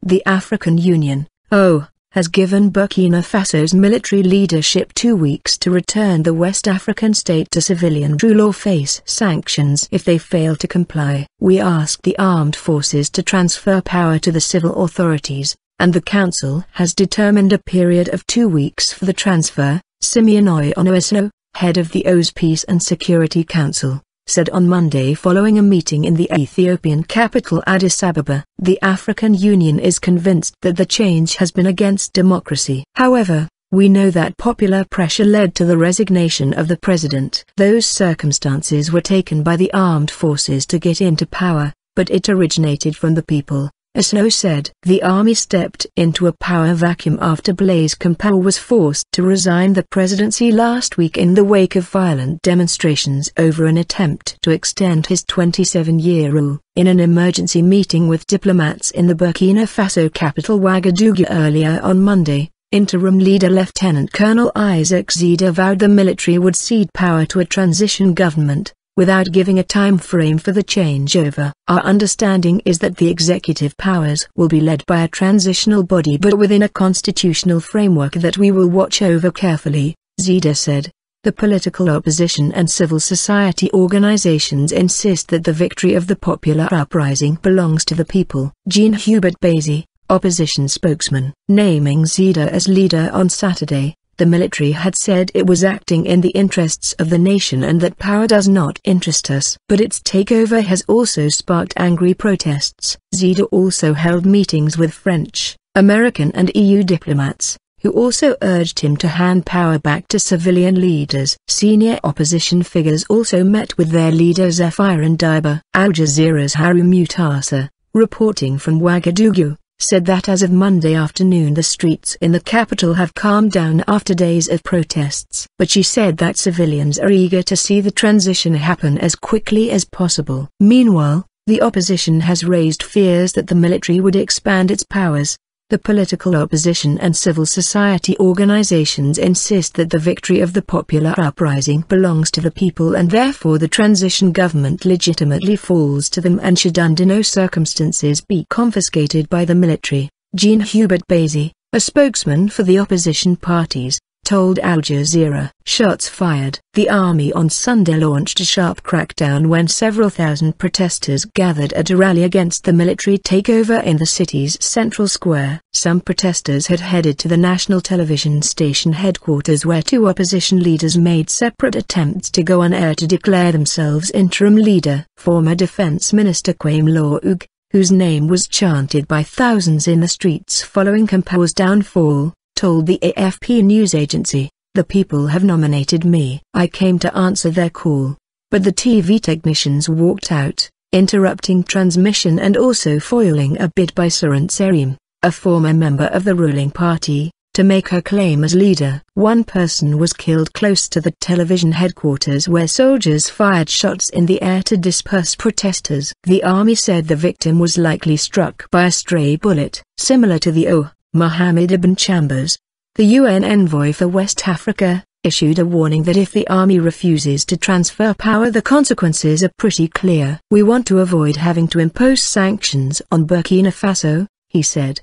The African Union, has given Burkina Faso's military leadership 2 weeks to return the West African state to civilian rule or face sanctions if they fail to comply. We asked the armed forces to transfer power to the civil authorities, and the council has determined a period of 2 weeks for the transfer, Simeon Oyono Esono, head of the OAS Peace and Security Council, said on Monday following a meeting in the Ethiopian capital Addis Ababa. The African Union is convinced that the change has been against democracy. However, we know that popular pressure led to the resignation of the president. Those circumstances were taken by the armed forces to get into power, but it originated from the people, Esono said. The army stepped into a power vacuum after Blaise Compaore was forced to resign the presidency last week in the wake of violent demonstrations over an attempt to extend his 27-year rule. In an emergency meeting with diplomats in the Burkina Faso capital Ouagadougou earlier on Monday, interim leader Lieutenant Colonel Isaac Zida vowed the military would cede power to a transition government, without giving a time frame for the changeover. Our understanding is that the executive powers will be led by a transitional body but within a constitutional framework that we will watch over carefully, Zida said. The political opposition and civil society organizations insist that the victory of the popular uprising belongs to the people. Jean-Hubert Bazy, opposition spokesman, naming Zida as leader on Saturday, the military had said it was acting in the interests of the nation and that power does not interest us. But its takeover has also sparked angry protests. Zida also held meetings with French, American and EU diplomats, who also urged him to hand power back to civilian leaders. Senior opposition figures also met with their leader Zafir Ndiba. Al Jazeera's Haroun Mutasa, reporting from Ouagadougou, said that as of Monday afternoon the streets in the capital have calmed down after days of protests. But she said that civilians are eager to see the transition happen as quickly as possible. Meanwhile, the opposition has raised fears that the military would expand its powers. The political opposition and civil society organizations insist that the victory of the popular uprising belongs to the people and therefore the transition government legitimately falls to them and should under no circumstances be confiscated by the military. Jean-Hubert Bazy, a spokesman for the opposition parties, told Al Jazeera. Shots fired. The army on Sunday launched a sharp crackdown when several thousand protesters gathered at a rally against the military takeover in the city's central square. Some protesters had headed to the national television station headquarters where two opposition leaders made separate attempts to go on air to declare themselves interim leader. Former Defense Minister Kwame Laoug, whose name was chanted by thousands in the streets following Compaore's downfall, told the AFP news agency, "The people have nominated me. I came to answer their call." But the TV technicians walked out, interrupting transmission and also foiling a bid by Suran Serim, a former member of the ruling party, to make her claim as leader. One person was killed close to the television headquarters where soldiers fired shots in the air to disperse protesters. The army said the victim was likely struck by a stray bullet, similar to the Mohammed Ibn Chambers, the UN envoy for West Africa, issued a warning that if the army refuses to transfer power the consequences are pretty clear. "We want to avoid having to impose sanctions on Burkina Faso," he said.